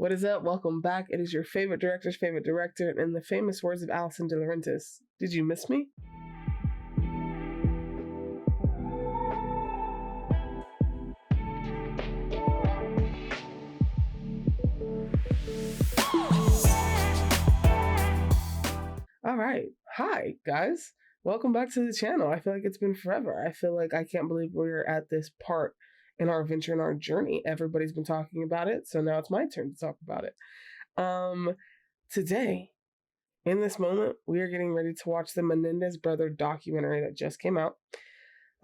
What is up? Welcome back. It is your favorite director's favorite director, and in the famous words of Alison De Laurentiis, did you miss me? All right. Hi, guys. Welcome back to the channel. I feel like it's been forever. I feel like I can't believe we're at this part in our adventure, in our journey. Everybody's been talking about it, so now it's my turn to talk about it. Today, in this moment, we are getting ready to watch the Menendez brother documentary that just came out.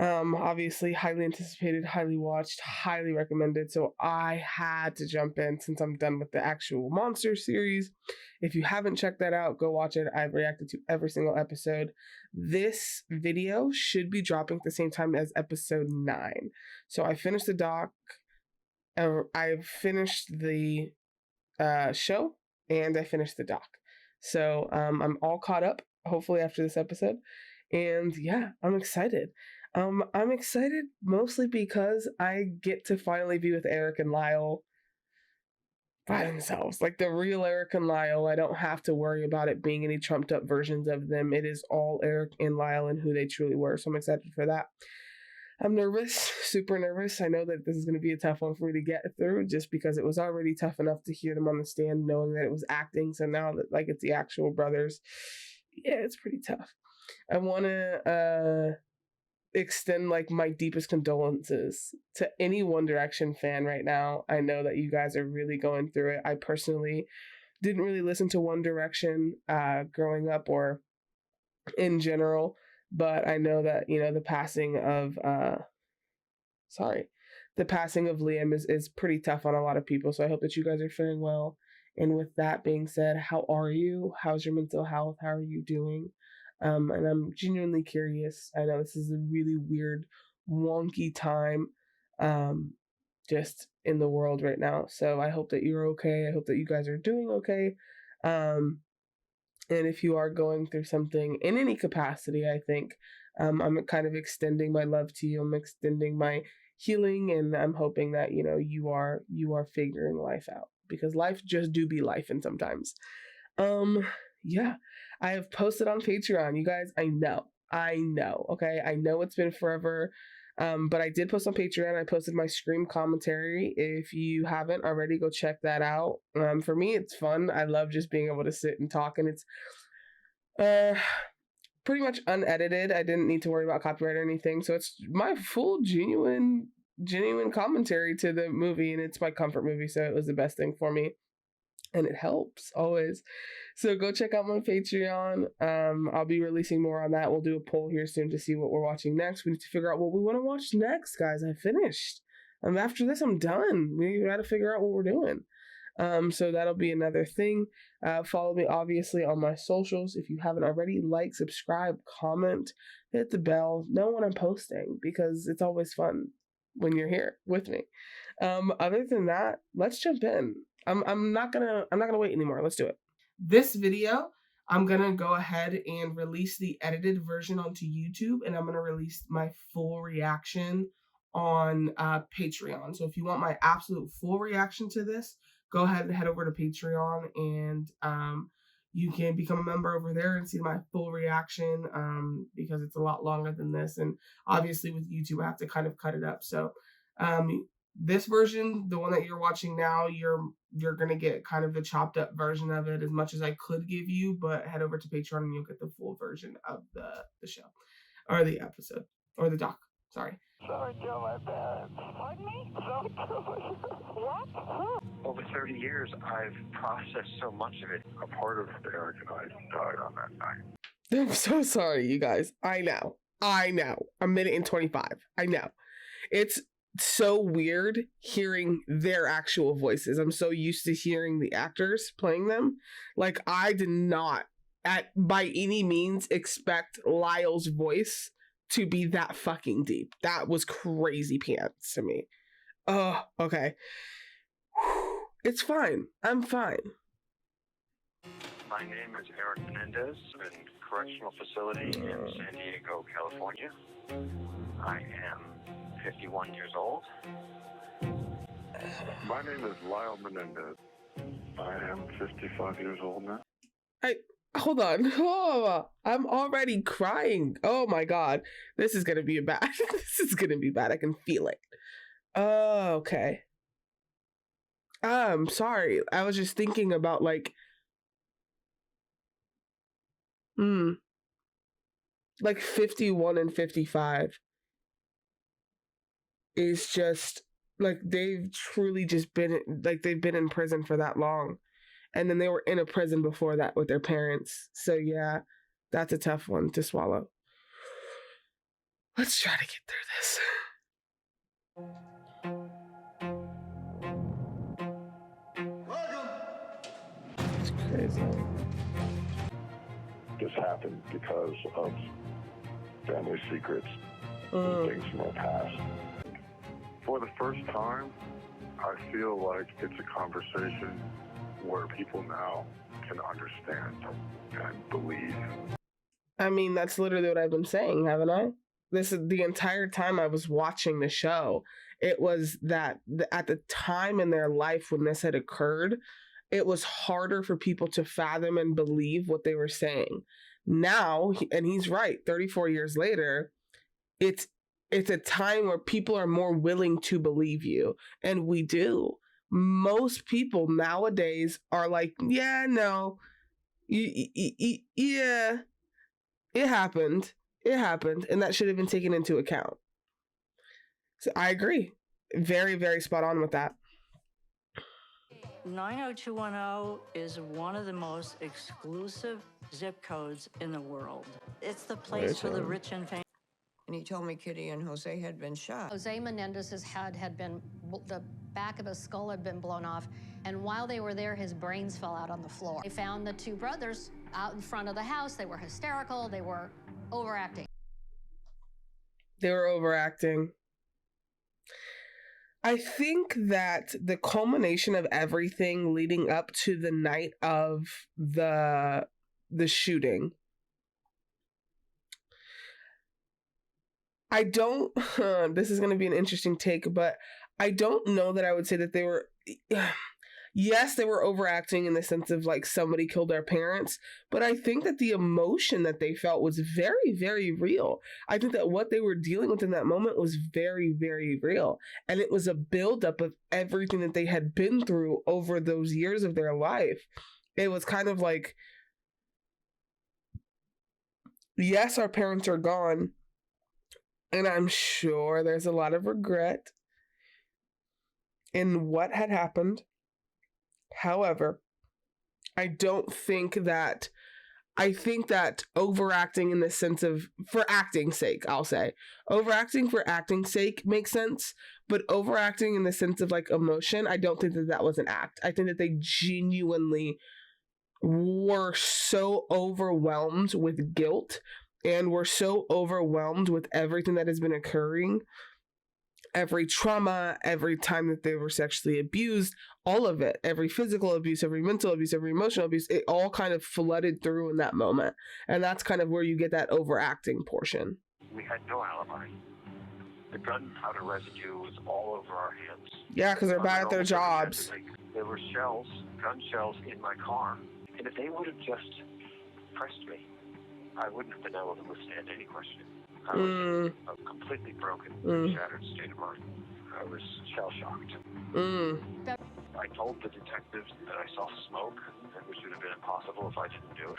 Obviously, highly anticipated, highly watched, highly recommended. So I had to jump in since I'm done with the actual Monster series. If you haven't checked that out, go watch it. I've reacted to every single episode. This video should be dropping at the same time as episode 9. So I finished the doc. I've finished the show, and I finished the doc. So I'm all caught up, hopefully, after this episode. And yeah, I'm excited. I'm excited mostly because I get to finally be with Eric and Lyle by themselves. Like the real Eric and Lyle. I don't have to worry about it being any trumped up versions of them. It is all Eric and Lyle and who they truly were. So I'm excited for that. I'm nervous, super nervous. I know that this is going to be a tough one for me to get through just because it was already tough enough to hear them on the stand knowing that it was acting. So now that like it's the actual brothers, yeah, it's pretty tough. I want to extend like my deepest condolences to any One Direction fan right now. I know that you guys are really going through it. I personally didn't really listen to One Direction growing up or in general, but I know that, you know, the passing of Liam is pretty tough on a lot of people. So I hope that you guys are faring well. And with that being said, how are you? How's your mental health? How are you doing? And I'm genuinely curious. I know this is a really weird, wonky time just in the world right now. So I hope that you're okay. I hope that you guys are doing okay. And if you are going through something in any capacity, I think I'm kind of extending my love to you. I'm extending my healing, and I'm hoping that, you know, you are figuring life out, because life just do be life and sometimes. Yeah, I have posted on Patreon. You guys, I know, okay? I know it's been forever, but I did post on Patreon. I posted my Scream commentary. If you haven't already, go check that out. For me, it's fun. I love just being able to sit and talk, and it's pretty much unedited. I didn't need to worry about copyright or anything, so it's my full, genuine commentary to the movie, and it's my comfort movie, so it was the best thing for me. And it helps always. So go check out my Patreon. I'll be releasing more on that. We'll do a poll here soon to see what we're watching next. We need to figure out what we want to watch next, guys. I finished. After this, I'm done. We got to figure out what we're doing. So that'll be another thing. Follow me, obviously, on my socials. If you haven't already, like, subscribe, comment, hit the bell. Know when I'm posting, because it's always fun when you're here with me. Other than that, let's jump in. I'm not gonna wait anymore. Let's do it. This video, I'm gonna go ahead and release the edited version onto YouTube, and I'm gonna release my full reaction on Patreon. So if you want my absolute full reaction to this, go ahead and head over to Patreon, and you can become a member over there and see my full reaction, because it's a lot longer than this, and obviously with YouTube I have to kind of cut it up. So this version, the one that you're watching now, you're going to get kind of the chopped up version of it, as much as I could give you, but head over to Patreon and you'll get the full version of the show, or the episode, or the doc, sorry. Someone killed my parents. Pardon me? Someone killed my What? Who? Over 30 years, I've processed so much of it. A part of Eric and I died on that night. I'm so sorry, you guys. I know. A minute and 25. I know. It's so weird hearing their actual voices. I'm so used to hearing the actors playing them. Like, I did not by any means expect Lyle's voice to be that fucking deep. That was crazy pants to me. Oh, okay. It's fine. I'm fine. My name is Eric Menendez. I'm in a correctional facility in San Diego, California. I am 51 years old. My name is Lyle Menendez. I am 55 years old now. Hold on. Oh, I'm already crying. Oh my God. This is going to be bad. This is going to be bad. I can feel it. Oh, okay. I'm sorry. I was just thinking about like 51 and 55 is just like they've truly just been like they've been in prison for that long. And then they were in a prison before that with their parents. So yeah, that's a tough one to swallow. Let's try to get through this. It's crazy. This happened because of family secrets and things from our past. For the first time, I feel like it's a conversation where people now can understand and believe. I mean, that's literally what I've been saying, haven't I? This is the entire time I was watching the show. It was that at the time in their life when this had occurred, it was harder for people to fathom and believe what they were saying. Now, and he's right, 34 years later, it's a time where people are more willing to believe you. And we do. Most people nowadays are like, yeah, no, yeah, it happened. It happened. And that should have been taken into account. So I agree. Very, very spot on with that. 90210 is one of the most exclusive zip codes in the world. It's the place for the rich and famous. And he told me Kitty and Jose had been shot. Jose Menendez's head had been, the back of his skull had been blown off. And while they were there, his brains fell out on the floor. They found the two brothers out in front of the house. They were hysterical. They were overacting. I think that the culmination of everything leading up to the night of the shooting, I don't, this is going to be an interesting take, but I don't know that I would say that they were, yes, they were overacting in the sense of like somebody killed their parents, but I think that the emotion that they felt was very, very real. I think that what they were dealing with in that moment was very, very real. And it was a buildup of everything that they had been through over those years of their life. It was kind of like, yes, our parents are gone. And I'm sure there's a lot of regret in what had happened. However, I think that overacting in the sense of, for acting's sake, I'll say, overacting for acting's sake makes sense, but overacting in the sense of like emotion, I don't think that was an act. I think that they genuinely were so overwhelmed with guilt and were so overwhelmed with everything that has been occurring, every trauma, every time that they were sexually abused, all of it, every physical abuse, every mental abuse, every emotional abuse, it all kind of flooded through in that moment. And that's kind of where you get that overacting portion. We had no alibi. The gunpowder residue was all over our hands. Yeah, because they're bad at their jobs. There were shells, gun shells in my car. And if they would have just pressed me, I wouldn't have been able to withstand any questioning. I was in a completely broken, shattered state of mind. I was shell-shocked. I told the detectives that I saw smoke, which would have been impossible if I didn't do it.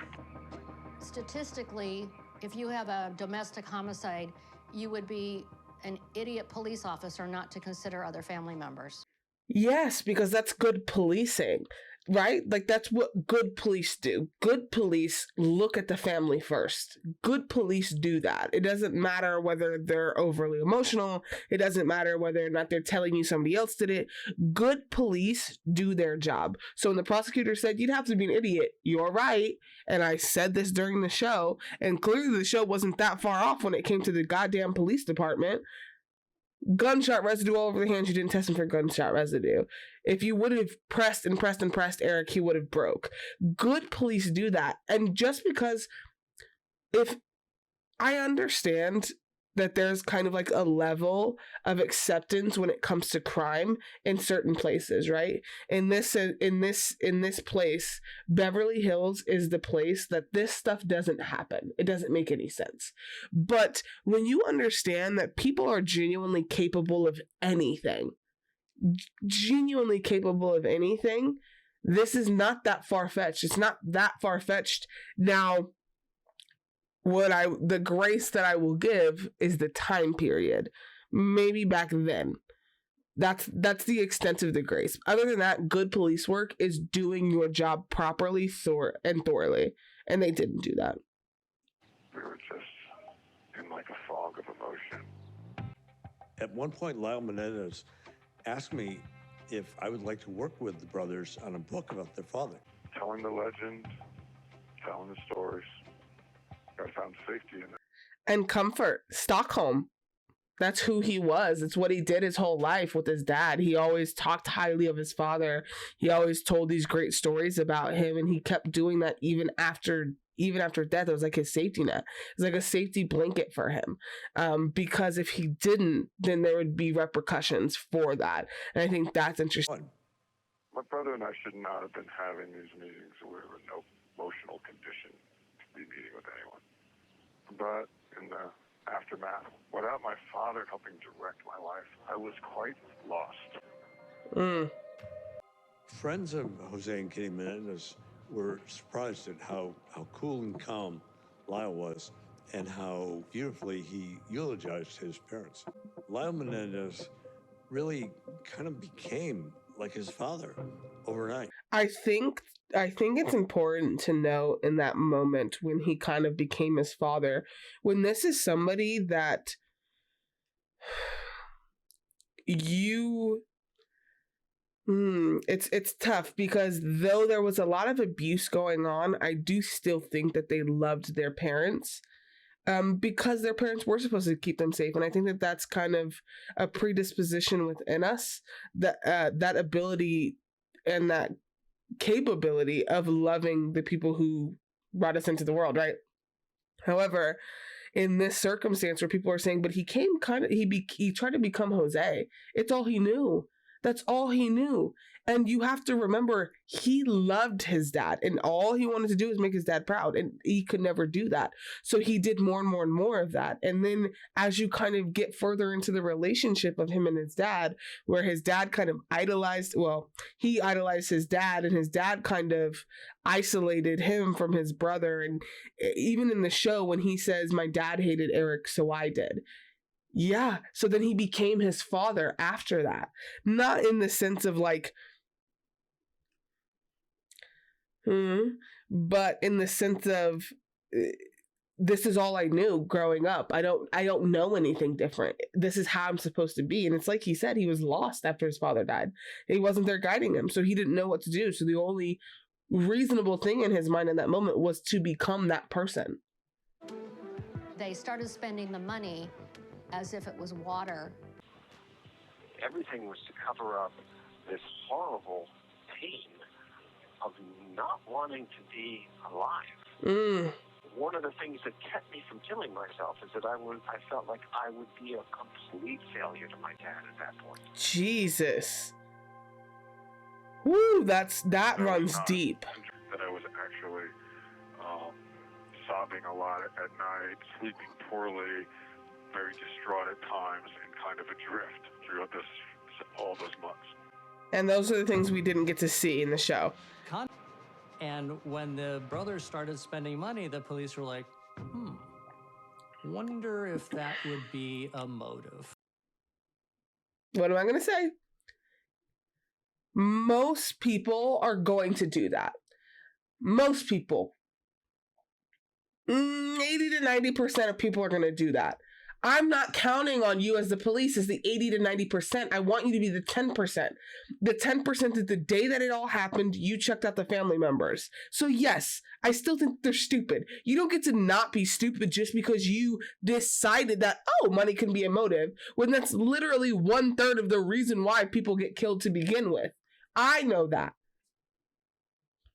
Statistically, if you have a domestic homicide, you would be an idiot police officer not to consider other family members. Yes, because that's good policing, right? Like that's what good police do. Good police look at the family first. Good police do that. It doesn't matter whether they're overly emotional. It doesn't matter whether or not they're telling you somebody else did it. Good police do their job. So when the prosecutor said you'd have to be an idiot, you're right. And I said this during the show, and clearly the show wasn't that far off when it came to the goddamn police department. Gunshot residue all over the hands. You didn't test him for gunshot residue. If you would have pressed and pressed and pressed Eric, he would have broke. Good police do that. And just because, if I understand that there's kind of like a level of acceptance when it comes to crime in certain places, right? In this place, Beverly Hills is the place that this stuff doesn't happen. It doesn't make any sense. But when you understand that people are genuinely capable of anything, this is not that far-fetched. It's not that far-fetched. Now, the grace that I will give is the time period. Maybe back then. That's the extent of the grace. Other than that, good police work is doing your job properly and thoroughly. And they didn't do that. We were just in like a fog of emotion. At one point, Lyle Menendez asked me if I would like to work with the brothers on a book about their father. Telling the legend, telling the stories. I found safety in it. And comfort. Stockholm. That's who he was. It's what he did his whole life with his dad. He always talked highly of his father. He always told these great stories about him, and he kept doing that even after death. It was like his safety net. It was like a safety blanket for him. Because if he didn't, then there would be repercussions for that. And I think that's interesting. My brother and I should not have been having these meetings. We were in no emotional condition to be meeting with anyone. But in the aftermath, without my father helping direct my life, I was quite lost. Friends of Jose and Kitty Menendez were surprised at how cool and calm Lyle was and how beautifully he eulogized his parents. Lyle Menendez really kind of became like his father overnight. I think it's important to know in that moment when he kind of became his father, when this is somebody that it's tough, because though there was a lot of abuse going on, I do still think that they loved their parents, because their parents were supposed to keep them safe. And I think that that's kind of a predisposition within us, that ability and that capability of loving the people who brought us into the world, right? However, in this circumstance where people are saying, but he tried to become Jose. It's all he knew. That's all he knew. And you have to remember, he loved his dad, and all he wanted to do was make his dad proud, and he could never do that. So he did more and more and more of that. And then as you kind of get further into the relationship of him and his dad, where his dad kind of he idolized his dad, and his dad kind of isolated him from his brother. And even in the show, when he says, "My dad hated Eric, so I did." Yeah, so then he became his father after that. Not in the sense of like, but in the sense of, this is all I knew growing up. I don't know anything different. This is how I'm supposed to be. And it's like he said, he was lost after his father died. He wasn't there guiding him, so he didn't know what to do. So the only reasonable thing in his mind in that moment was to become that person. They started spending the money as if it was water. Everything was to cover up this horrible pain of not wanting to be alive. One of the things that kept me from killing myself is that I felt like I would be a complete failure to my dad at that point. Jesus. Woo, that runs deep. That I was actually sobbing a lot at night, sleeping poorly, very distraught at times, and kind of adrift throughout all those months. And those are the things we didn't get to see in the show. And when the brothers started spending money, the police were like, wonder if that would be a motive. What am I going to say? Most people are going to do that. Most people. 80 to 90% of people are going to do that. I'm not counting on you as the police as the 80 to 90%. I want you to be the 10%. The 10% that the day that it all happened, you checked out the family members. So yes, I still think they're stupid. You don't get to not be stupid just because you decided that, money can be a motive, when that's literally 1/3 of the reason why people get killed to begin with. I know that.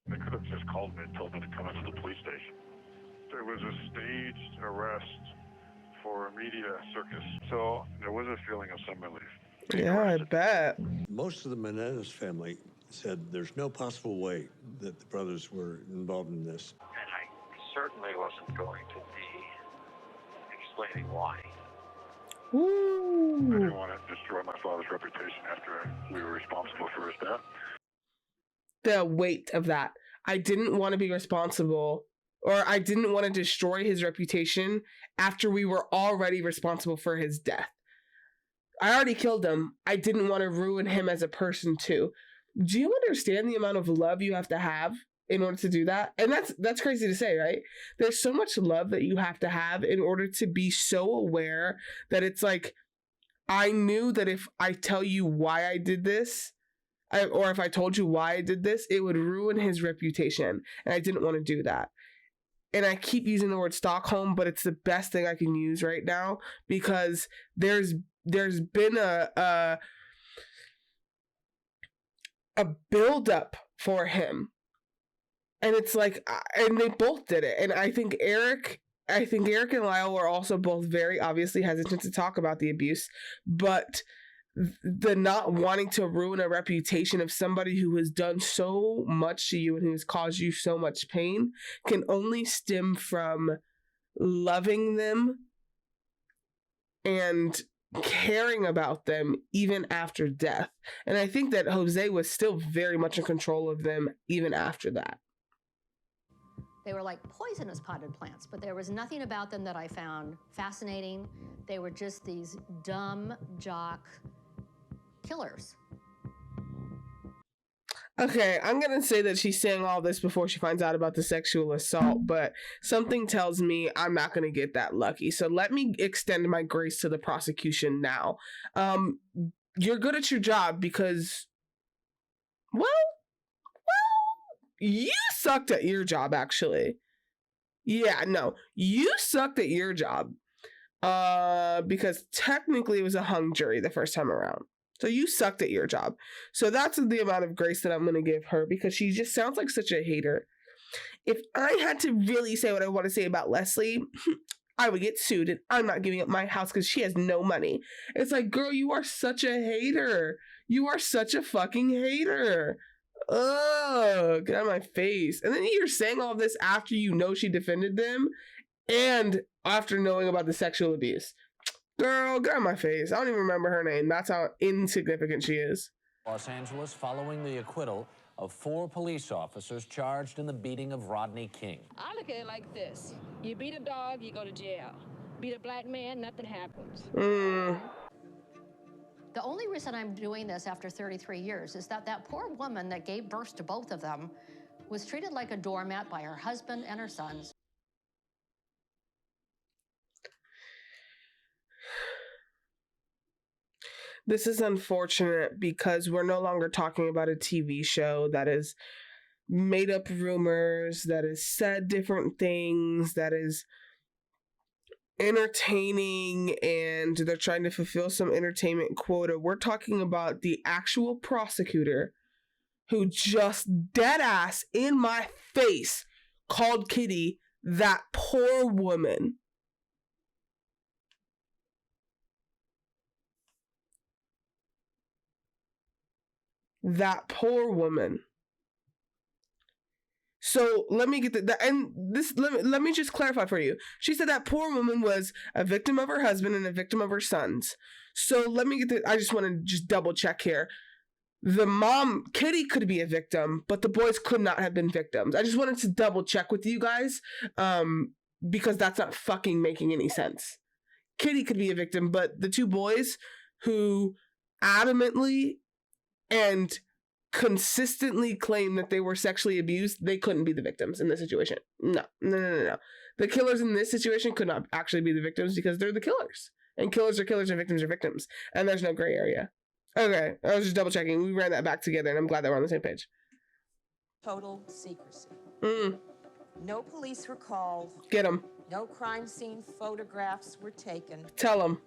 They could have just called me and told me to come into the police station. There was a staged arrest for a media circus. So there was a feeling of some relief. Yeah, I bet. Most of the Menendez family said there's no possible way that the brothers were involved in this. And I certainly wasn't going to be explaining why. Ooh. I didn't want to destroy my father's reputation after we were responsible for his death. The weight of that. I didn't want to be responsible, or I didn't want to destroy his reputation after we were already responsible for his death. I already killed him. I didn't want to ruin him as a person too. Do you understand the amount of love you have to have in order to do that? And that's crazy to say, right? There's so much love that you have to have in order to be so aware that it's like, I knew that if I tell you why I did this, or if I told you why I did this, it would ruin his reputation. And I didn't want to do that. And I keep using the word Stockholm, but it's the best thing I can use right now because there's been a buildup for him. And it's like, and they both did it. And I think Eric and Lyle were also both very obviously hesitant to talk about the abuse, but the not wanting to ruin a reputation of somebody who has done so much to you and who has caused you so much pain can only stem from loving them and caring about them even after death. And I think that Jose was still very much in control of them even after that. They were like poisonous potted plants, but there was nothing about them that I found fascinating. They were just these dumb jock killers. Okay, I'm going to say that she's saying all this before she finds out about the sexual assault, but something tells me I'm not going to get that lucky. So let me extend my grace to the prosecution now. You're good at your job because, well, you sucked at your job, actually. Yeah, no, you sucked at your job because technically it was a hung jury the first time around. So you sucked at your job. So that's the amount of grace that I'm going to give her because she just sounds like such a hater. If I had to really say what I want to say about Leslie, I would get sued and I'm not giving up my house because she has no money. It's like, girl, you are such a hater. You are such a fucking hater. Ugh, get out of my face. And then you're saying all this after you know she defended them and after knowing about the sexual abuse. Girl, get out of my face. I don't even remember her name. That's how insignificant she is. Los Angeles following the acquittal of 4 police officers charged in the beating of Rodney King. I look at it like this. You beat a dog, you go to jail. Beat a black man, nothing happens. The only reason I'm doing this after 33 years is that poor woman that gave birth to both of them was treated like a doormat by her husband and her sons. This is unfortunate because we're no longer talking about a TV show that is made up rumors, that has said different things, that is entertaining, and they're trying to fulfill some entertainment quota. We're talking about the actual prosecutor who just dead ass in my face called Kitty that poor woman. That poor woman. So let me get let me just clarify for you. She said that poor woman was a victim of her husband and a victim of her sons. So let me get I just want to just double check here. The mom, Kitty, could be a victim, but the boys could not have been victims. I just wanted to double check with you guys, because that's not fucking making any sense. Kitty could be a victim, but the 2 boys who adamantly and consistently claim that they were sexually abused, they couldn't be the victims in this situation. No. The killers in this situation could not actually be the victims because they're the killers. And killers are killers and victims are victims. And there's no gray area. Okay, I was just double checking. We ran that back together and I'm glad that we're on the same page. Total secrecy. No police were called. Get him. No crime scene photographs were taken. Tell him.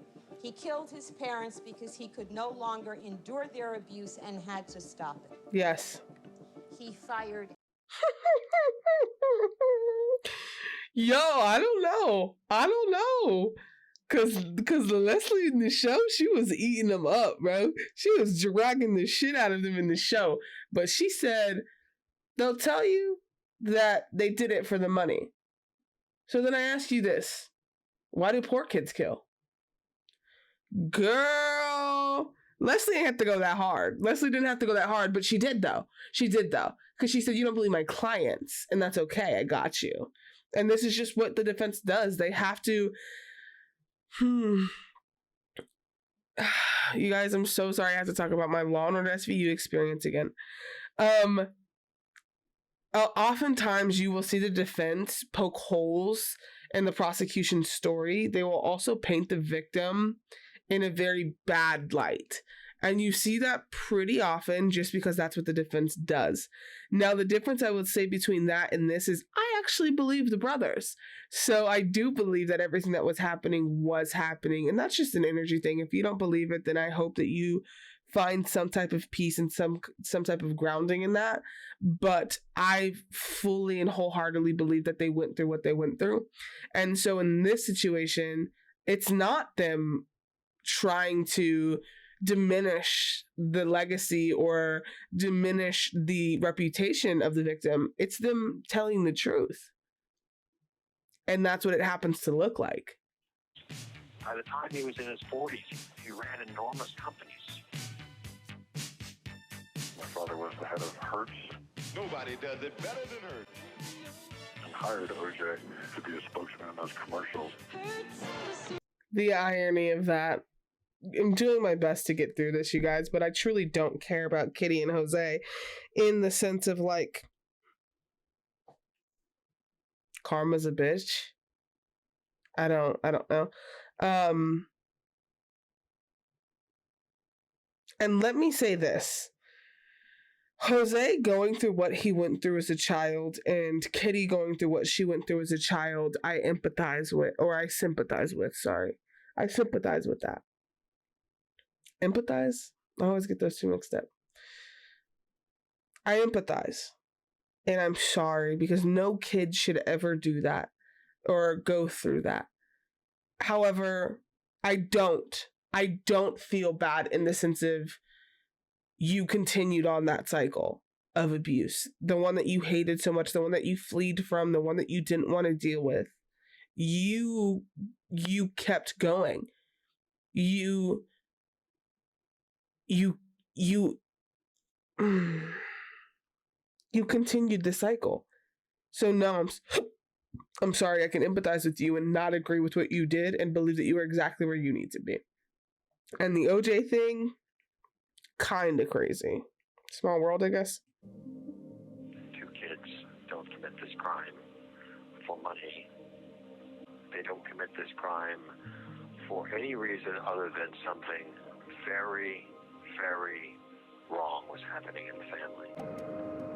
He killed his parents because he could no longer endure their abuse and had to stop it. Yes. He fired. Yo, I don't know. Because Leslie in the show, she was eating them up, bro. She was dragging the shit out of them in the show. But she said, they'll tell you that they did it for the money. So then I ask you this. Why do poor kids kill? Girl, Leslie didn't have to go that hard. Leslie didn't have to go that hard, but she did though. Because she said, you don't believe my clients, and that's okay. I got you. And this is just what the defense does. They have to... You guys, I'm so sorry I have to talk about my Law & Order SVU experience again. Oftentimes you will see the defense poke holes in the prosecution's story. They will also paint the victim in a very bad light. And you see that pretty often just because that's what the defense does. Now, the difference I would say between that and this is I actually believe the brothers. So I do believe that everything that was happening. And that's just an energy thing. If you don't believe it, then I hope that you find some type of peace and some type of grounding in that. But I fully and wholeheartedly believe that they went through what they went through. And so in this situation, it's not them trying to diminish the legacy or diminish the reputation of the victim. It's them telling the truth. And that's what it happens to look like. By the time he was in his 40s, he ran enormous companies. My father was the head of Hertz. Nobody does it better than Hertz. And hired OJ to be a spokesman in those commercials. The irony of that. I'm doing my best to get through this, you guys, but I truly don't care about Kitty and Jose in the sense of like, karma's a bitch. I don't know. And let me say this. Jose going through what he went through as a child and Kitty going through what she went through as a child, I sympathize with that. Empathize? I always get those two mixed up. I empathize. And I'm sorry because no kid should ever do that or go through that. However, I don't feel bad in the sense of you continued on that cycle of abuse. The one that you hated so much, the one that you fled from, the one that you didn't want to deal with. You kept going. You continued the cycle. So now I'm sorry, I can empathize with you and not agree with what you did and believe that you were exactly where you need to be. And the OJ thing, kind of crazy. Small world, I guess. Two kids don't commit this crime for money. They don't commit this crime for any reason other than something very, very wrong was happening in the family.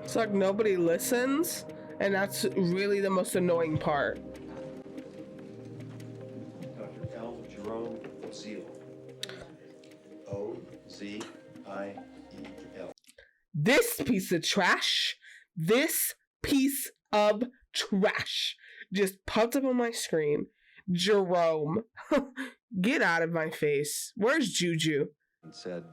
It's like nobody listens, and that's really the most annoying part. Dr. L. Jerome Oziel. Oziel. This piece of trash just popped up on my screen. Jerome, get out of my face. Where's Juju? And said,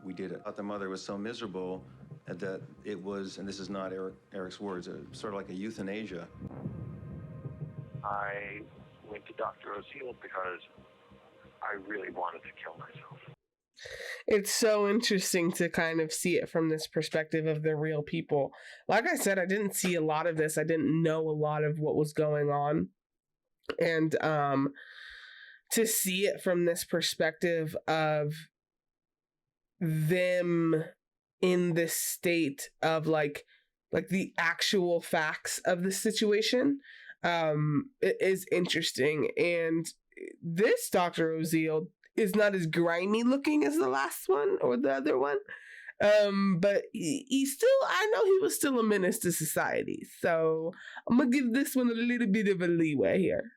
we did it. I thought the mother was so miserable that it was, and this is not Eric's words, sort of like a euthanasia. I went to Dr. Oziel because I really wanted to kill myself. It's so interesting to kind of see it from this perspective of the real people. Like I said, I didn't see a lot of this. I didn't know a lot of what was going on. And to see it from this perspective of them in this state of like the actual facts of the situation, it is interesting. And this Dr. Oziel is not as grimy looking as the last one or the other one. But he still, I know he was still a menace to society. So I'm going to give this one a little bit of a leeway here.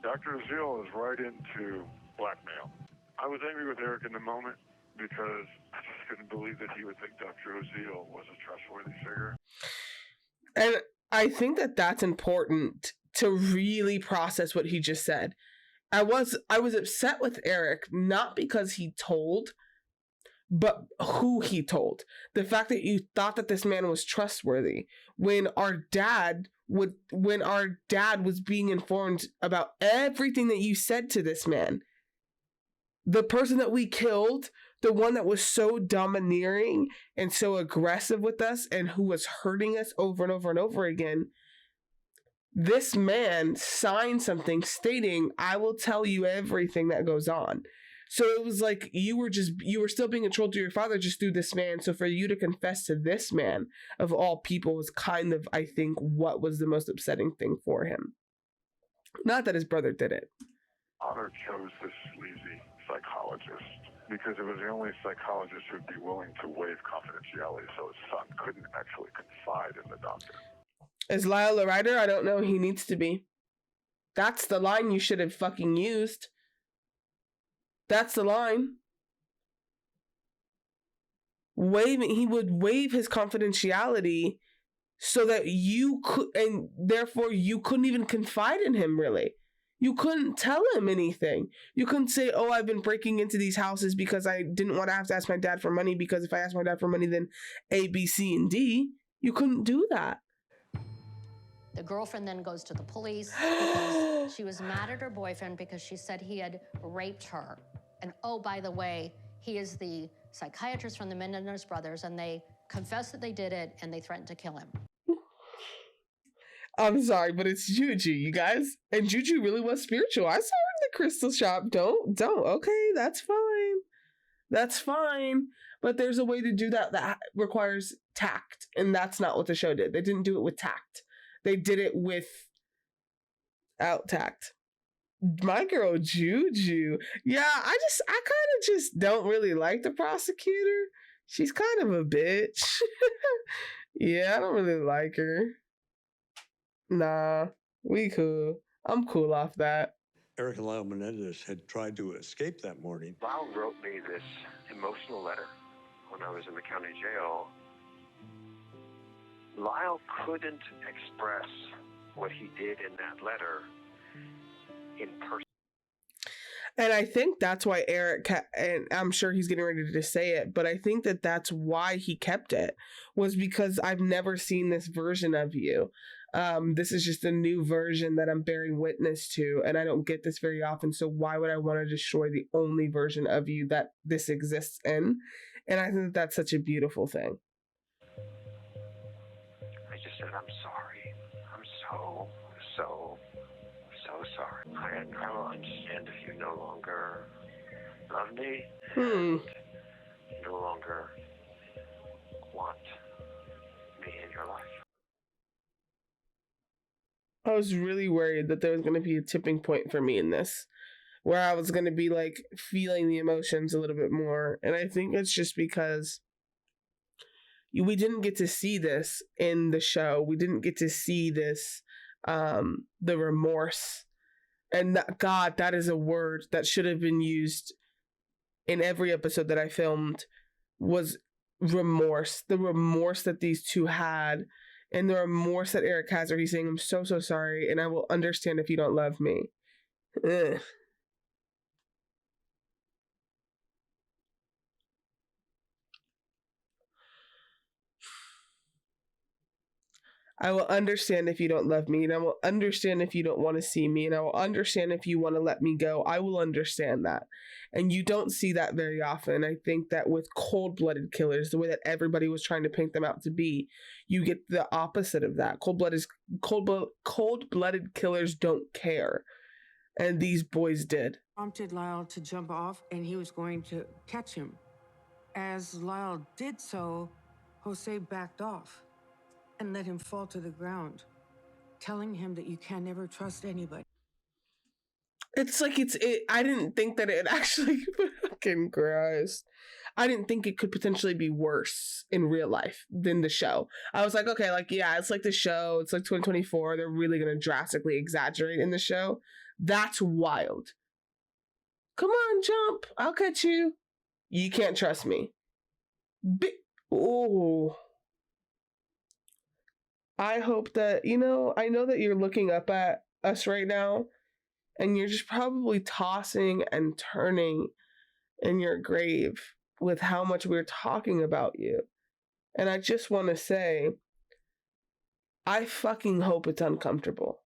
Dr. Oziel is right into blackmail. I was angry with Eric in the moment because I just couldn't believe that he would think Dr. Oziel was a trustworthy figure. And I think that that's important to really process what he just said. I was upset with Eric, not because he told, but who he told. The fact that you thought that this man was trustworthy when our dad was being informed about everything that you said to this man. The person that we killed, the one that was so domineering and so aggressive with us and who was hurting us over and over and over again, this man signed something stating, I will tell you everything that goes on. So it was like you were still being controlled to your father just through this man. So for you to confess to this man of all people was kind of, I think, what was the most upsetting thing for him. Not that his brother did it. Father chose this sleazy psychologist because it was the only psychologist who'd be willing to waive confidentiality, so his son couldn't actually confide in the doctor. Is Lyle a writer? I don't know. He needs to be. That's the line you should have fucking used. That's the line. He would waive his confidentiality so that you could, and therefore you couldn't even confide in him, really. You couldn't tell him anything. You couldn't say, oh, I've been breaking into these houses because I didn't want to have to ask my dad for money, because if I asked my dad for money, then A, B, C, and D. You couldn't do that. The girlfriend then goes to the police because she was mad at her boyfriend because she said he had raped her. And oh, by the way, he is the psychiatrist from the Menendez brothers, and they confessed that they did it, and they threatened to kill him. I'm sorry, but it's Juju, you guys. And Juju really was spiritual. I saw her in the crystal shop. Don't. Okay, that's fine. That's fine. But there's a way to do that requires tact. And that's not what the show did. They didn't do it with tact. They did it without tact. My girl Juju. Yeah, I kind of just don't really like the prosecutor. She's kind of a bitch. Yeah, I don't really like her. Nah, we cool. I'm cool off that. Eric and Lyle Menendez had tried to escape that morning. Lyle wrote me this emotional letter when I was in the county jail. Lyle couldn't express what he did in that letter in person. And I think that's why Eric, and I'm sure he's getting ready to say it, but I think that that's why he kept it, was because I've never seen this version of you. This is just a new version that I'm bearing witness to, and I don't get this very often, so why would I want to destroy the only version of you that this exists in? And I think that's such a beautiful thing. I just said, I'm sorry. I'm so sorry. I will understand if you no longer love me and no longer want me in your life. I was really worried that there was going to be a tipping point for me in this, where I was going to be like feeling the emotions a little bit more. And I think it's just because we didn't get to see this in the show. We didn't get to see this, the remorse. And God, that is a word that should have been used in every episode that I filmed, was remorse. The remorse that these two had. And the remorse that Eric has, where he's saying, I'm so sorry, and I will understand if you don't love me. Ugh. I will understand if you don't love me, and I will understand if you don't want to see me, and I will understand if you want to let me go. I will understand that. And you don't see that very often. I think that with cold-blooded killers, the way that everybody was trying to paint them out to be, you get the opposite of that. Cold-blooded killers don't care. And these boys did. Prompted Lyle to jump off, and he was going to catch him. As Lyle did so, Jose backed off and let him fall to the ground, telling him that you can never trust anybody. It's like I didn't think that it actually fucking gross. I didn't think it could potentially be worse in real life than the show. I was like, okay, like, yeah, it's like the show. It's like 2024. They're really going to drastically exaggerate in the show. That's wild. Come on, jump. I'll catch you. You can't trust me. Oh. I hope that, I know that you're looking up at us right now and you're just probably tossing and turning in your grave with how much we're talking about you. And I just want to say, I fucking hope it's uncomfortable.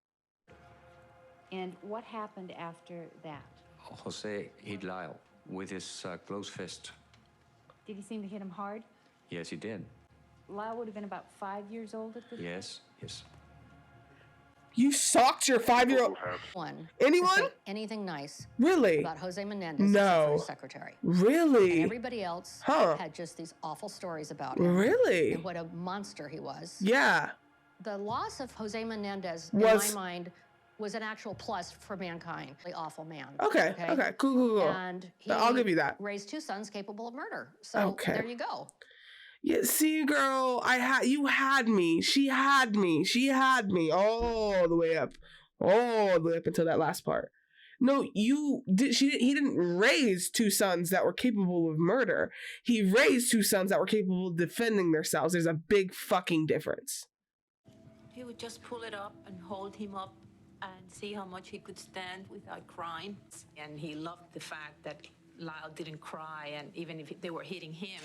And what happened after that? Jose hit Lyle with his closed fist. Did he seem to hit him hard? Yes, he did. Lyle would have been about 5 years old at this point? Yes. You socked your 5-year-old? Anyone? Anything nice. Really? About Jose Menendez, no. his secretary. Really? And everybody else had just these awful stories about him. Really? And what a monster he was. Yeah. The loss of Jose Menendez, in my mind, was an actual plus for mankind. The awful man. Okay. Cool. And I'll give you that. Raised 2 sons capable of murder. So there you go. Yeah, see, girl, you had me. She had me all the way up until that last part. No, he didn't raise 2 sons that were capable of murder. He raised 2 sons that were capable of defending themselves. There's a big fucking difference. He would just pull it up and hold him up and see how much he could stand without crying. And he loved the fact that Lyle didn't cry, and even if they were hitting him,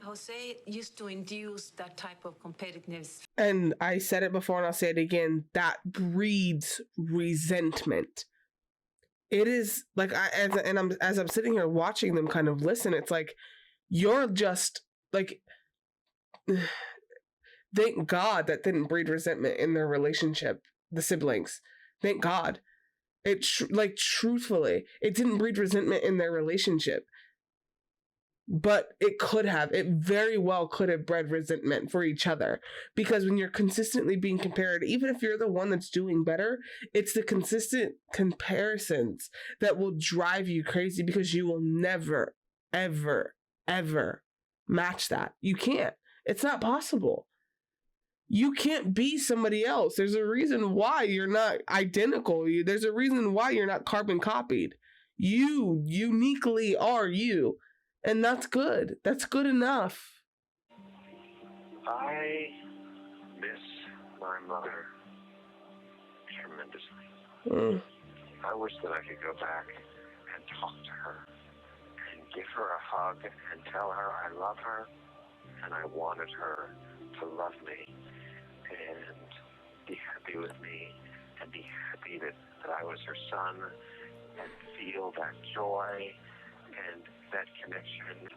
Jose used to induce that type of competitiveness. And I said it before and I'll say it again, that breeds resentment. It is like, as I'm sitting here watching them kind of listen, it's like, you're just like, thank God that didn't breed resentment in their relationship, the siblings. Thank God. Truthfully, it didn't breed resentment in their relationship. But it very well could have bred resentment for each other. Because when you're consistently being compared, even if you're the one that's doing better, it's the consistent comparisons that will drive you crazy, because you will never, ever, ever match that. You can't. It's not possible. You can't be somebody else. There's a reason why you're not identical. There's a reason why you're not carbon copied. You uniquely are you. And that's good. That's good enough. I miss my mother tremendously. I wish that I could go back and talk to her and give her a hug and tell her I love her and I wanted her to love me and be happy with me and be happy that I was her son and feel that joy and that connection.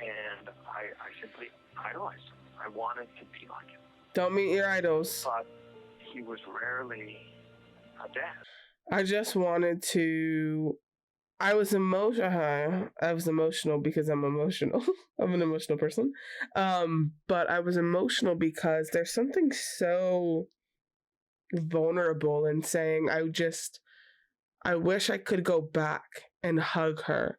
And I simply idolized him. I wanted to be like him. Don't meet your idols. But he was rarely a dad. I just wanted to... I was emotional because I'm emotional. I'm an emotional person. But I was emotional because there's something so vulnerable in saying, I wish I could go back and hug her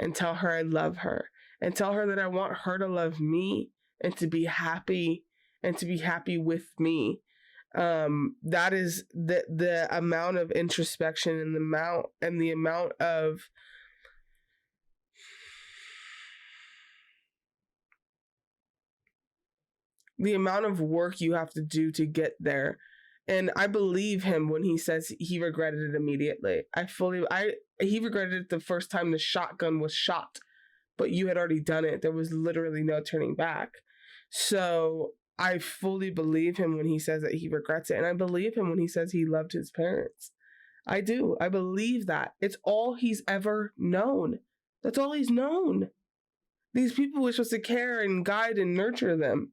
and tell her I love her and tell her that I want her to love me and to be happy with me. That is the amount of introspection and the amount of work you have to do to get there. And I believe him when he says he regretted it immediately. He regretted it the first time the shotgun was shot, but you had already done it. There was literally no turning back. So I fully believe him when he says that he regrets it. And I believe him when he says he loved his parents. I do. I believe that. It's all he's ever known. That's all he's known. These people were supposed to care and guide and nurture them.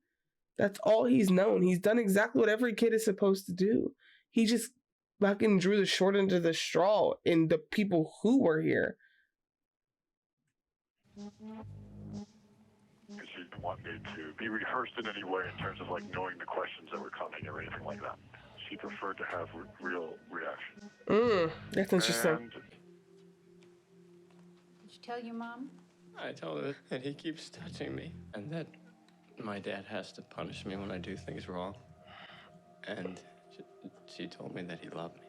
That's all he's known. He's done exactly what every kid is supposed to do. He just fucking drew the short end of the straw in the people who were here. Because she didn't want me to be rehearsed in any way in terms of like knowing the questions that were coming or anything like that. She preferred to have real reaction. That's interesting. Did you tell your mom? I told her that he keeps touching me and that my dad has to punish me when I do things wrong. And she told me that he loved me.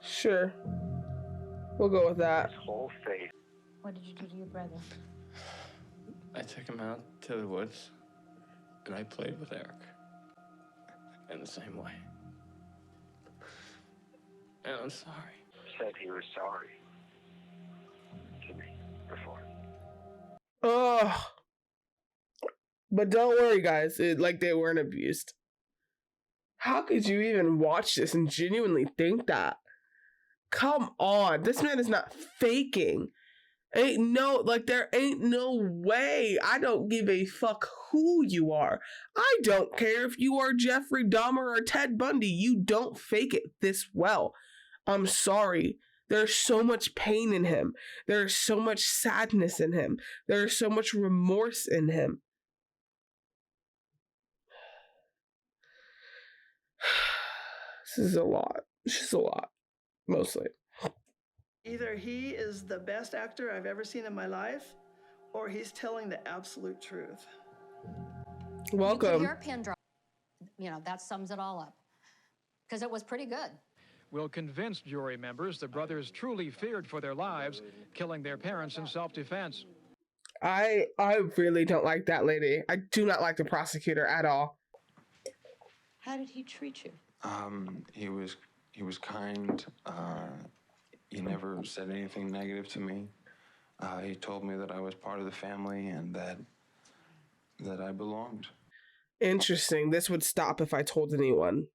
Sure. We'll go with that. His whole face. What did you do to your brother? I took him out to the woods And I played with Eric in the same way. And I'm sorry. Said he was sorry to me before. Ugh. But don't worry, guys. Like, they weren't abused. How could you even watch this and genuinely think that? Come on. This man is not faking. There ain't no way. I don't give a fuck who you are. I don't care if you are Jeffrey Dahmer or Ted Bundy. You don't fake it this well. I'm sorry. There's so much pain in him. There's so much sadness in him. There's so much remorse in him. This is a lot. It's just a lot. Mostly. Either he is the best actor I've ever seen in my life, or he's telling the absolute truth. Welcome. You could hear a pin drop. You know, that sums it all up. Because it was pretty good. Will convince jury members the brothers truly feared for their lives, killing their parents in self-defense. I really don't like that lady. I do not like the prosecutor at all. How did he treat you? He was kind. He never said anything negative to me. He told me that I was part of the family and that I belonged. Interesting. This would stop if I told anyone.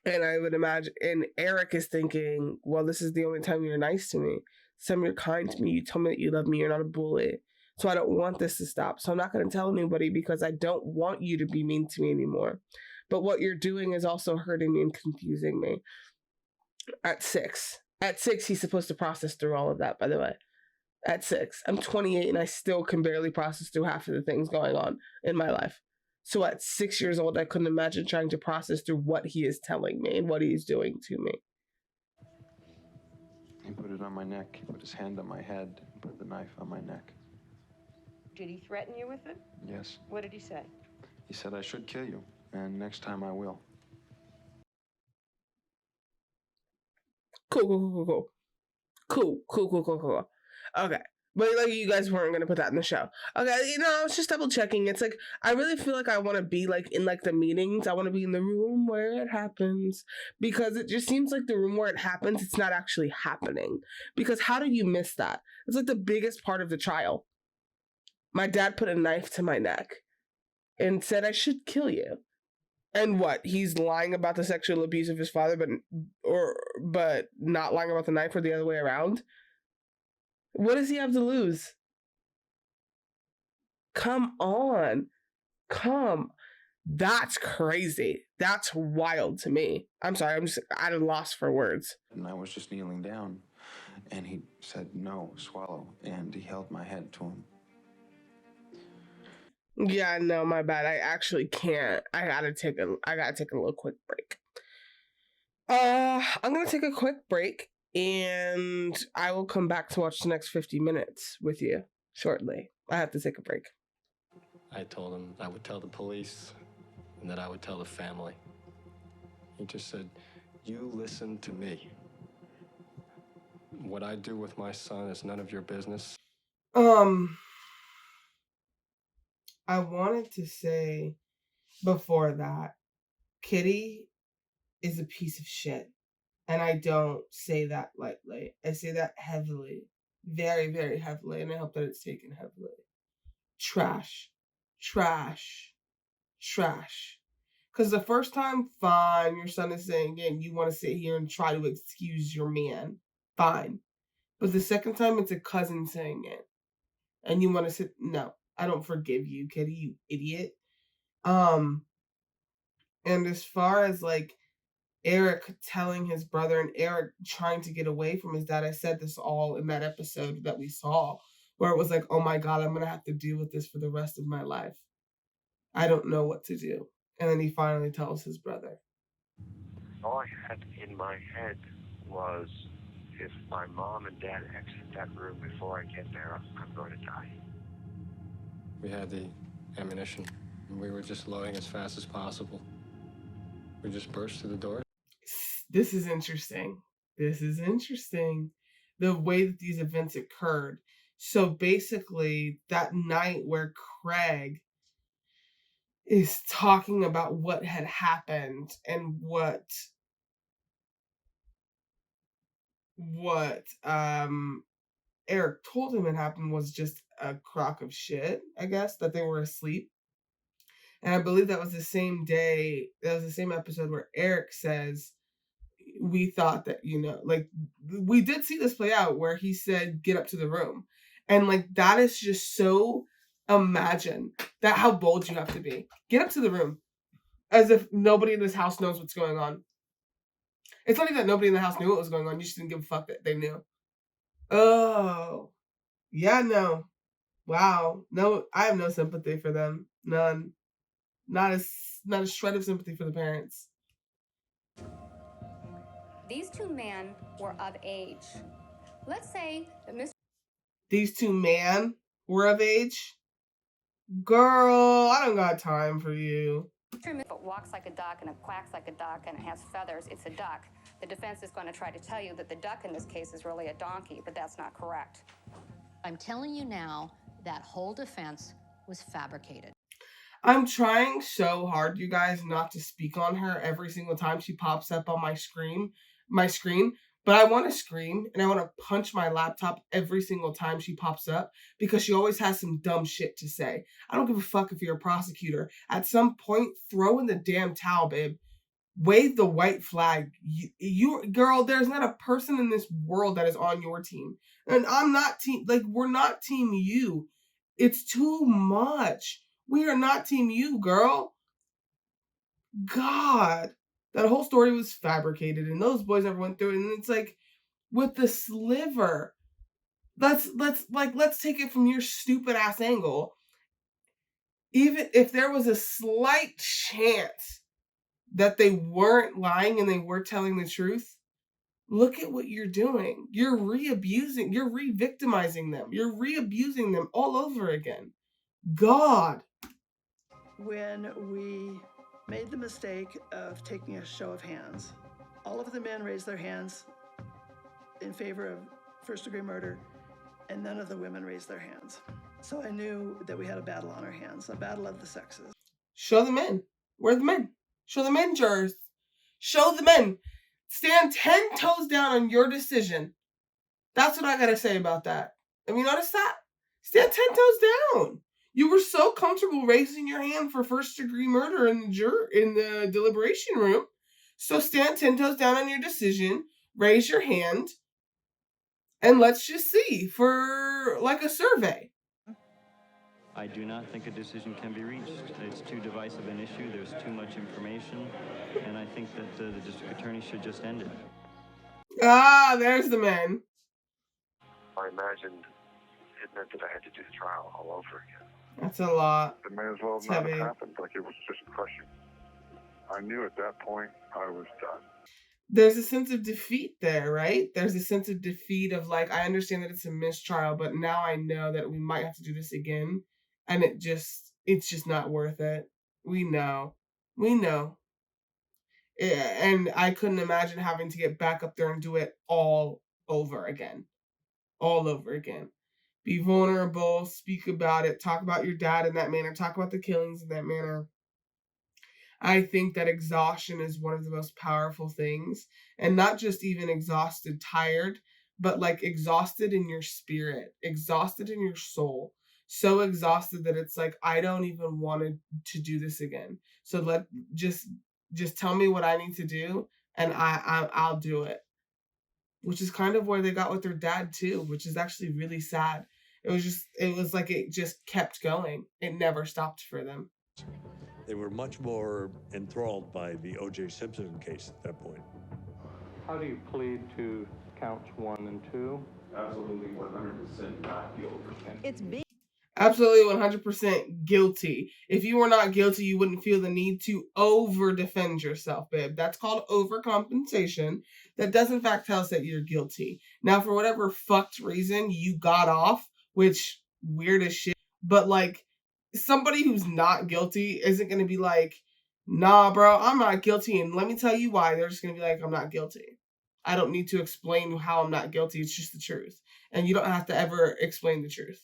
And I would imagine, and Eric is thinking, well, this is the only time you're nice to me. Some you're kind to me. You told me that you love me. You're not a bully. So I don't want this to stop. So I'm not going to tell anybody because I don't want you to be mean to me anymore. But what you're doing is also hurting me and confusing me. At 6, he's supposed to process through all of that, by the way. At 6. I'm 28 and I still can barely process through half of the things going on in my life. So at 6 years old, I couldn't imagine trying to process through what he is telling me and what he is doing to me. He put it on my neck. He put his hand on my head and put the knife on my neck. Did he threaten you with it? Yes. What did he say? He said I should kill you, and next time I will. Cool. Okay. But like, you guys weren't going to put that in the show. Okay, I was just double checking. It's like, I really feel like I want to be like in like the meetings. I want to be in the room where it happens. Because it just seems like the room where it happens, it's not actually happening. Because how do you miss that? It's like the biggest part of the trial. My dad put a knife to my neck and said I should kill you. And what? He's lying about the sexual abuse of his father, but not lying about the knife, or the other way around? What does he have to lose? Come on. That's crazy. That's wild to me. I'm sorry, I'm just at a loss for words. And I was just kneeling down, and he said, no, swallow. And he held my head to him. Yeah, no, my bad. I actually can't. I gotta take a little quick break. I'm gonna take a quick break, and I will come back to watch the next 50 minutes with you shortly. I have to take a break. I told him I would tell the police and that I would tell the family. He just said, you listen to me. What I do with my son is none of your business. I wanted to say before that, Kitty is a piece of shit. And I don't say that lightly. I say that heavily. Very, very heavily. And I hope that it's taken heavily. Trash. Because the first time, fine, your son is saying it and you want to sit here and try to excuse your man. Fine. But the second time, it's a cousin saying it. And you want to sit... No. I don't forgive you, Kitty, you idiot. And as far as like Eric telling his brother and Eric trying to get away from his dad, I said this all in that episode that we saw, where it was like, oh my God, I'm going to have to deal with this for the rest of my life. I don't know what to do. And then he finally tells his brother. All I had in my head was, if my mom and dad exit that room before I get there, I'm going to die. We had the ammunition, and we were just loading as fast as possible. We just burst through the door. This is interesting. The way that these events occurred. So basically, that night where Craig is talking about what had happened and what Eric told him had happened was just a crock of shit, I guess, that they were asleep. And I believe that was the same day, that was the same episode where Eric says, we thought that, like, we did see this play out where he said, get up to the room. And, like, that is just so, imagine that how bold you have to be. Get up to the room. As if nobody in this house knows what's going on. It's not even that nobody in the house knew what was going on. You just didn't give a fuck that they knew. Oh. Yeah, no. Wow. No, I have no sympathy for them. None. Not a shred of sympathy for the parents. These two men were of age. Let's say that Mr. These two men were of age? Girl, I don't got time for you. If it walks like a duck and it quacks like a duck and it has feathers, it's a duck. The defense is going to try to tell you that the duck in this case is really a donkey, but that's not correct. I'm telling you now, that whole defense was fabricated. I'm trying so hard, you guys, not to speak on her every single time she pops up on my screen, but I want to scream and I want to punch my laptop every single time she pops up because she always has some dumb shit to say. I don't give a fuck if you're a prosecutor. At some point, throw in the damn towel, babe. Wave the white flag. You girl, there's not a person in this world that is on your team. And I'm not we're not team you. It's too much. We are not team you, girl. God. That whole story was fabricated and those boys never went through it. And it's like, with the sliver, let's take it from your stupid ass angle. Even if there was a slight chance that they weren't lying and they were telling the truth, look at what you're doing. You're you're re-victimizing them. You're re-abusing them all over again. God. When we made the mistake of taking a show of hands, all of the men raised their hands in favor of first-degree murder, and none of the women raised their hands. So I knew that we had a battle on our hands, a battle of the sexes. Show the men. Where are the men? Show the men, jurors. Show the men. Stand 10 toes down on your decision. That's what I gotta say about that. Have you noticed that? Stand 10 toes down. You were so comfortable raising your hand for first-degree murder in the deliberation room. So stand 10 toes down on your decision. Raise your hand. And let's just see for like a survey. I do not think a decision can be reached. It's too divisive an issue. There's too much information. And I think that the district attorney should just end it. Ah, there's the man. I imagined it meant that I had to do the trial all over again. That's a lot. It may as well It's not heavy. have happened. Like, it was just crushing. I knew at that point I was done. There's a sense of defeat there, right? There's a sense of defeat of like, I understand that it's a mistrial, but now I know that we might have to do this again. And it's just not worth it. We know. And I couldn't imagine having to get back up there and do it all over again. Be vulnerable, speak about it, talk about your dad in that manner, talk about the killings in that manner. I think that exhaustion is one of the most powerful things. And not just even exhausted, tired, but like exhausted in your spirit, exhausted in your soul. So exhausted that it's like, I don't even want to do this again. So just tell me what I need to do and I'll do it. Which is kind of where they got with their dad too, which is actually really sad. It was like it just kept going. It never stopped for them. They were much more enthralled by the O.J. Simpson case at that point. How do you plead to counts 1 and 2? Absolutely 100% not guilty. It's big. Absolutely 100% guilty. If you were not guilty, you wouldn't feel the need to over-defend yourself, babe. That's called overcompensation. That does in fact tell us that you're guilty. Now, for whatever fucked reason you got off, which weird as shit, but like, somebody who's not guilty isn't going to be like, nah, bro, I'm not guilty, and let me tell you why. They're just going to be like, I'm not guilty. I don't need to explain how I'm not guilty. It's just the truth. And you don't have to ever explain the truth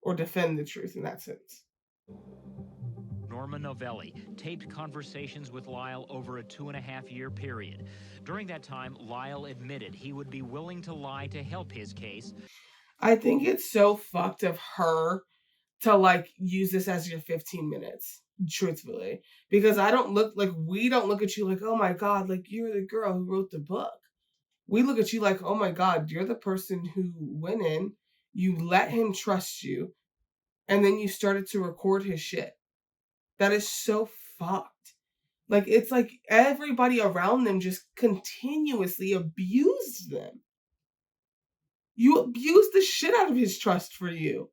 or defend the truth in that sense. Norma Novelli taped conversations with Lyle over a 2.5-year period. During that time, Lyle admitted he would be willing to lie to help his case. I think it's so fucked of her to like use this as your 15 minutes, truthfully, because we don't look at you like, oh my God, like you're the girl who wrote the book. We look at you like, oh my God, you're the person who went in, you let him trust you, and then you started to record his shit. That is so fucked. Like, it's like everybody around them just continuously abused them. You abused the shit out of his trust for you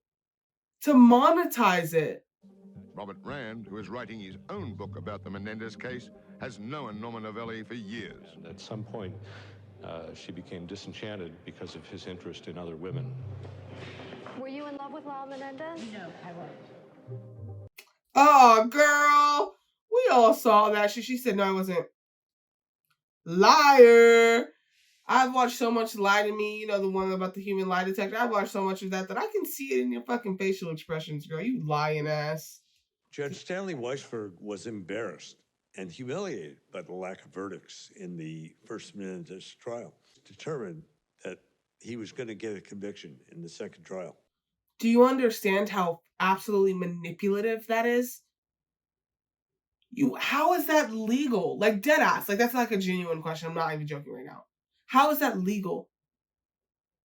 to monetize it. Robert Rand, who is writing his own book about the Menendez case, has known Norma Novelli for years. And at some point, she became disenchanted because of his interest in other women. Were you in love with Lyle Menendez? No, I wasn't. Oh, girl. We all saw that shit. She said, no, I wasn't. Liar. I've watched so much Lie to Me, the one about the human lie detector. I've watched so much of that I can see it in your fucking facial expressions, girl. You lying ass. Judge Stanley Weisberg was embarrassed and humiliated by the lack of verdicts in the first Menendez trial. Determined that he was going to get a conviction in the second trial. Do you understand how absolutely manipulative that is? How is that legal? Like, dead ass. Like, that's like a genuine question. I'm not even joking right now. How is that legal?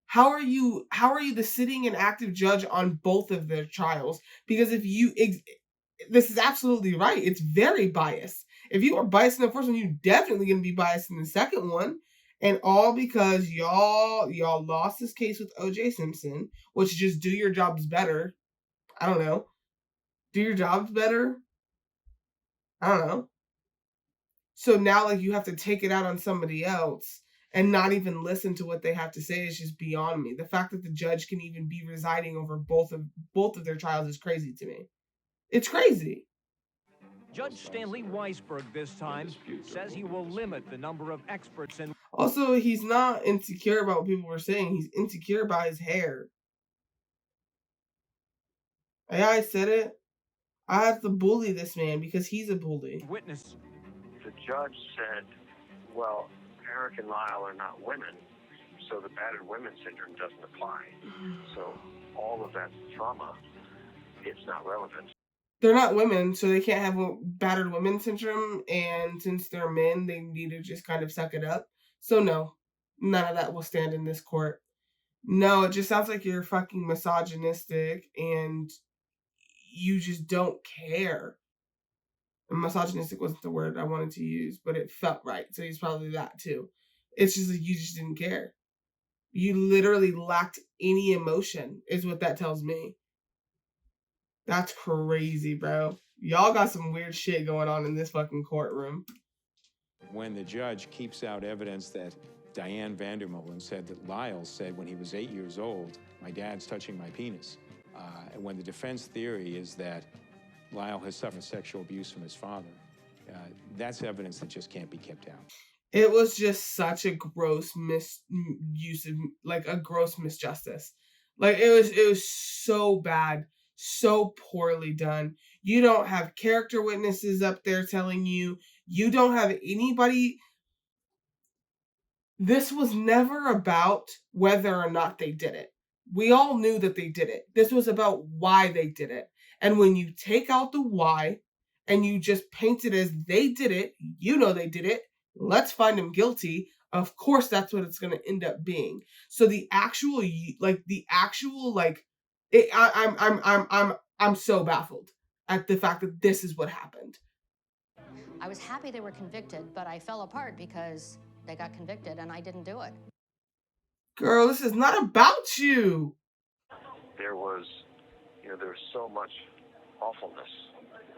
How are you the sitting and active judge on both of their trials? Because this is absolutely right. It's very biased. If you are biased in the first one, you're definitely going to be biased in the second one. And all because y'all lost this case with O.J. Simpson, which just do your jobs better. I don't know. Do your jobs better? I don't know. So now, like, you have to take it out on somebody else and not even listen to what they have to say is just beyond me. The fact that the judge can even be residing over both of their trials is crazy to me. It's crazy. Judge Stanley Weisberg this time says he will limit the number of experts in... Also, he's not insecure about what people were saying. He's insecure about his hair. Yeah, I said it. I have to bully this man because he's a bully. Witness. The judge said, well, Eric and Lyle are not women, so the battered women syndrome doesn't apply. So all of that trauma, it's not relevant. They're not women, so they can't have a battered women syndrome, and since they're men, they need to just kind of suck it up. So no, none of that will stand in this court. No, it just sounds like you're fucking misogynistic, and you just don't care. And misogynistic wasn't the word I wanted to use, but it felt right, so he's probably that too. It's just like you just didn't care. You literally lacked any emotion, is what that tells me. That's crazy, bro. Y'all got some weird shit going on in this fucking courtroom. When the judge keeps out evidence that Diane Vandermolen said that Lyle said when he was 8 years old, my dad's touching my penis. And when the defense theory is that Lyle has suffered sexual abuse from his father, that's evidence that just can't be kept out. It was just such a gross misuse of, like, a gross misjustice. Like, it was so bad. So poorly done. You don't have character witnesses up there telling you. You don't have anybody. This was never about whether or not they did it. We all knew that they did it. This was about why they did it. And when you take out the why and you just paint it as they did it, they did it. Let's find them guilty. Of course, that's what it's going to end up being. So I'm so baffled at the fact that this is what happened. I was happy they were convicted, but I fell apart because they got convicted and I didn't do it. Girl, this is not about you. There was so much awfulness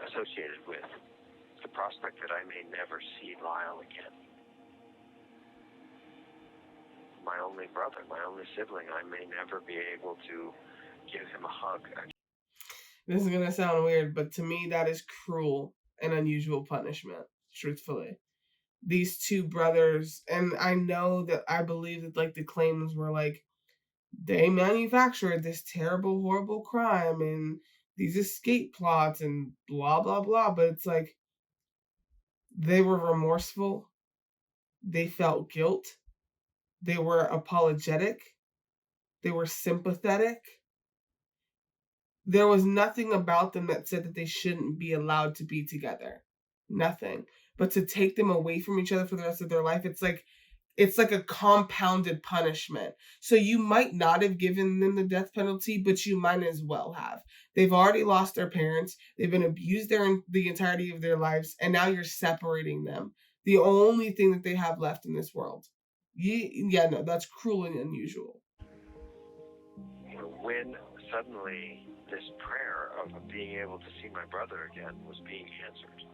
associated with the prospect that I may never see Lyle again. My only brother, my only sibling, I may never be able to give him a hug. This is going to sound weird, but to me that is cruel and unusual punishment, truthfully. These two brothers, and I believe that, like, the claims were, like, they manufactured this terrible, horrible crime, and these escape plots and blah, blah, blah. But it's like, they were remorseful. They felt guilt. They were apologetic. They were sympathetic. There was nothing about them that said that they shouldn't be allowed to be together. Nothing. But to take them away from each other for the rest of their life, it's like a compounded punishment. So you might not have given them the death penalty, but you might as well have. They've already lost their parents. They've been abused the entirety of their lives, and now you're separating them. The only thing that they have left in this world. No, that's cruel and unusual. When suddenly this prayer of being able to see my brother again was being answered.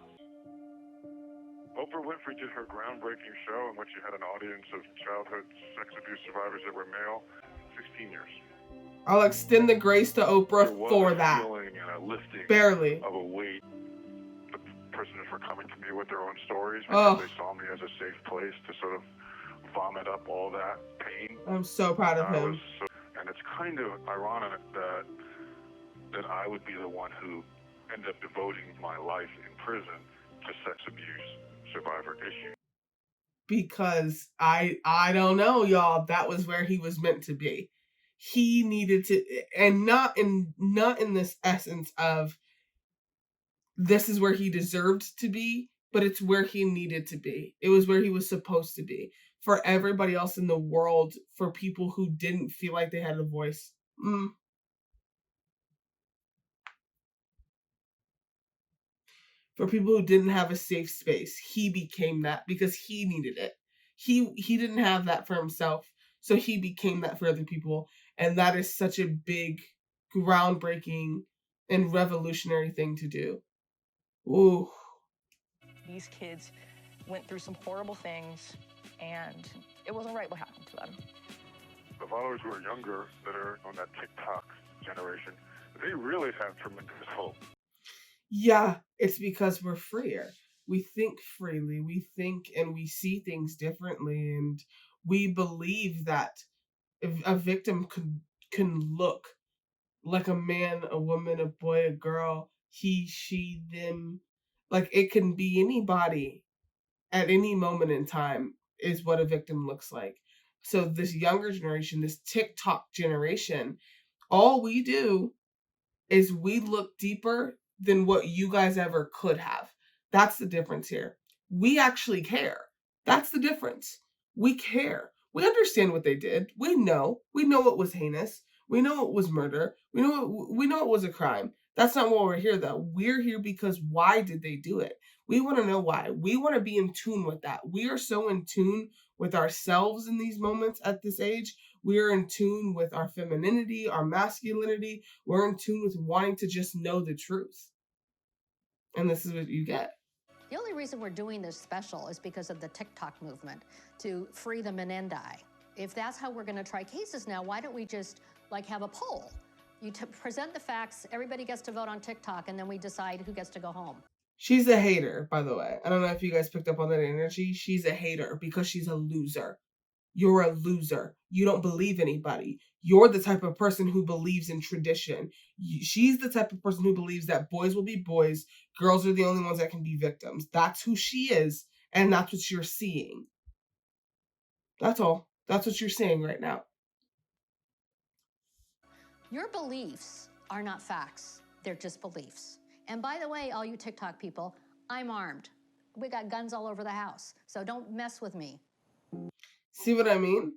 Oprah Winfrey did her groundbreaking show in which she had an audience of childhood sex abuse survivors that were male, 16 years. I'll extend the grace to Oprah for that. Feeling and a lifting barely of a weight. The prisoners were coming to me with their own stories because they saw me as a safe place to sort of vomit up all that pain. I'm so proud of him. And it's kind of ironic that I would be the one who ended up devoting my life in prison to sex abuse survivor issues. Because I don't know, y'all, that was where he was meant to be. He needed to, and not in this essence of this is where he deserved to be, but it's where he needed to be. It was where he was supposed to be. For everybody else in the world, for people who didn't feel like they had a voice. For people who didn't have a safe space, he became that because he needed it. He didn't have that for himself, so he became that for other people. And that is such a big, groundbreaking, and revolutionary thing to do. Ooh. These kids went through some horrible things, and it wasn't right what happened to them. The followers who are younger, that are on that TikTok generation, they really have tremendous hope. Yeah, it's because we're freer. We think freely. We think and we see things differently, and we believe that a victim can look like a man, a woman, a boy, a girl, he, she, them. Like, it can be anybody at any moment in time is what a victim looks like. So this younger generation, this TikTok generation, all we do is we look deeper than what you guys ever could have. That's the difference here. We actually care. That's the difference. We care. We understand what they did. We know it was heinous. We know it was murder. We know it was a crime. That's not why we're here, though. We're here because why did they do it? We want to know why. We want to be in tune with that. We are so in tune with ourselves in these moments at this age. We're in tune with our femininity, our masculinity. We're in tune with wanting to just know the truth. And this is what you get. The only reason we're doing this special is because of the TikTok movement to free the Menendez. If that's how we're going to try cases now, why don't we just have a poll? You present the facts, everybody gets to vote on TikTok, and then we decide who gets to go home. She's a hater, by the way. I don't know if you guys picked up on that energy. She's a hater because she's a loser. You're a loser. You don't believe anybody. You're the type of person who believes in tradition. She's the type of person who believes that boys will be boys, girls are the only ones that can be victims. That's who she is, and that's what you're seeing. That's all. That's what you're seeing right now. Your beliefs are not facts. They're just beliefs. And by the way, all you TikTok people, I'm armed. We got guns all over the house, so don't mess with me. See what I mean?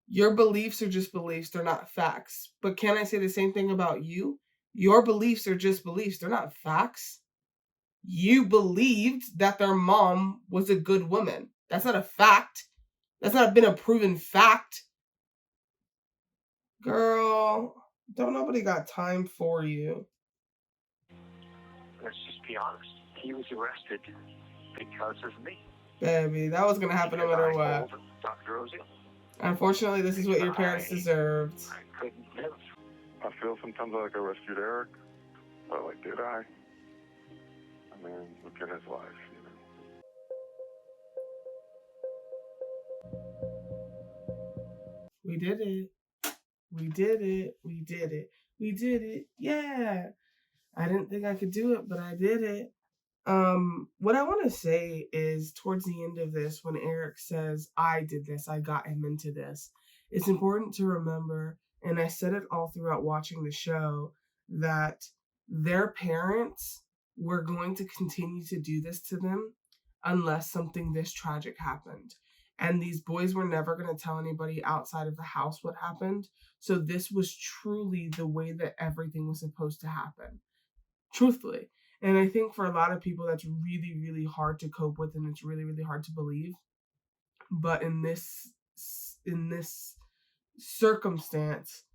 Your beliefs are just beliefs. They're not facts. But can I say the same thing about you? Your beliefs are just beliefs. They're not facts. You believed that their mom was a good woman. That's not a fact. That's not been a proven fact. Girl, don't nobody got time for you. Let's just be honest. He was arrested because of me. Baby, that was going to happen no matter what. Dr. Oziel. Unfortunately, this is what your parents deserved. I couldn't live. I feel sometimes like I rescued Eric, but did I? I mean, look at his life, We did it. We did it. We did it. We did it. Yeah. I didn't think I could do it, but I did it. What I want to say is towards the end of this, when Eric says, I did this, I got him into this, it's important to remember, and I said it all throughout watching the show, that their parents were going to continue to do this to them unless something this tragic happened. And these boys were never going to tell anybody outside of the house what happened. So this was truly the way that everything was supposed to happen. Truthfully. And I think for a lot of people, that's really, really hard to cope with, and it's really, really hard to believe. But in this circumstance,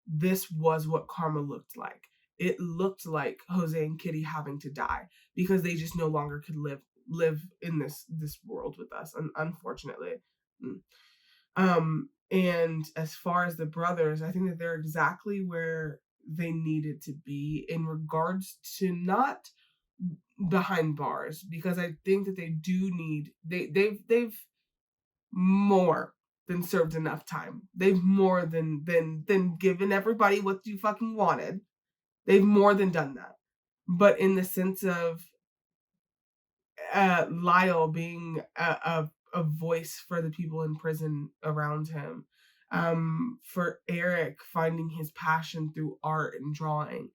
this was what karma looked like. It looked like Jose and Kitty having to die because they just no longer could live in this world with us, unfortunately. And as far as the brothers, I think that they're exactly where they needed to be in regards to not behind bars, because I think that they do need they've more than served enough time. They've more than given everybody what you fucking wanted. They've more than done that. But in the sense of Lyle being a voice for the people in prison around him, for Eric finding his passion through art and drawing,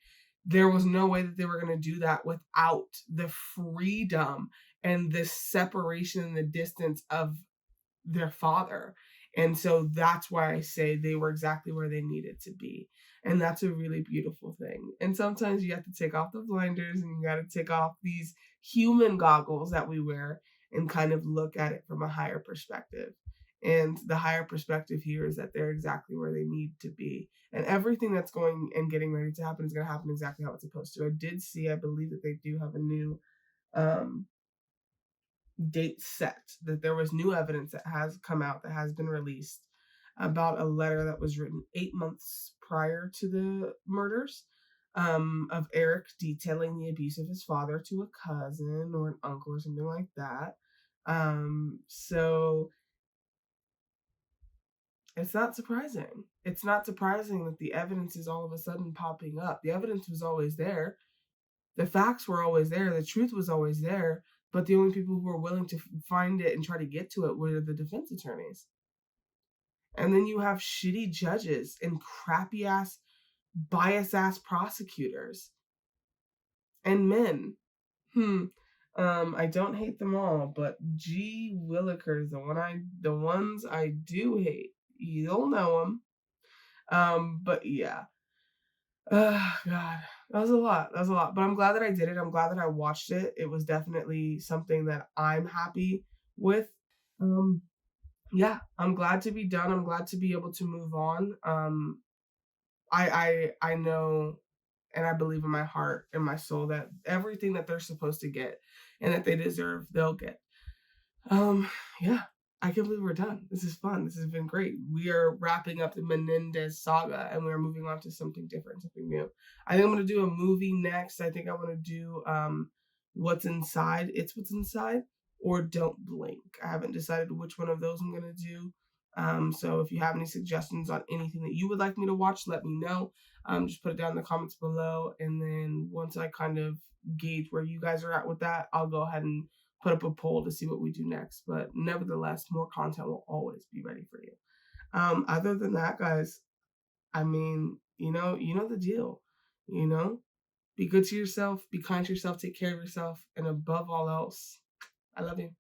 there was no way that they were going to do that without the freedom and the separation and the distance of their father. And so that's why I say they were exactly where they needed to be. And that's a really beautiful thing. And sometimes you have to take off the blinders and you got to take off these human goggles that we wear and kind of look at it from a higher perspective. And the higher perspective here is that they're exactly where they need to be. And everything that's going and getting ready to happen is going to happen exactly how it's supposed to. I did see, I believe that they do have a new date set, that there was new evidence that has come out, that has been released, about a letter that was written 8 months prior to the murders, of Eric detailing the abuse of his father to a cousin or an uncle or something like that. So it's not surprising. It's not surprising that the evidence is all of a sudden popping up. The evidence was always there. The facts were always there. The truth was always there. But the only people who were willing to find it and try to get to it were the defense attorneys. And then you have shitty judges and crappy ass, bias ass prosecutors and men. I don't hate them all, but gee willikers, the ones I do hate. You'll know them. But yeah. God, that was a lot. But I'm glad that I did it. I'm glad that I watched it. It was definitely something that I'm happy with. Yeah, I'm glad to be done. I'm glad to be able to move on. I know, and I believe in my heart and my soul that everything that they're supposed to get and that they deserve, they'll get. Yeah, I can't believe we're done. This is fun. This has been great. We are wrapping up the Menendez saga and we're moving on to something different, something new. I think I'm going to do a movie next. I think I want to do What's Inside, It's What's Inside, or Don't Blink. I haven't decided which one of those I'm going to do. So if you have any suggestions on anything that you would like me to watch, let me know. Just put it down in the comments below. And then once I kind of gauge where you guys are at with that, I'll go ahead and put up a poll to see what we do next. But nevertheless, more content will always be ready for you. Other than that, guys, I mean, you know the deal. Be good to yourself, be kind to yourself, take care of yourself, and above all else, I love you.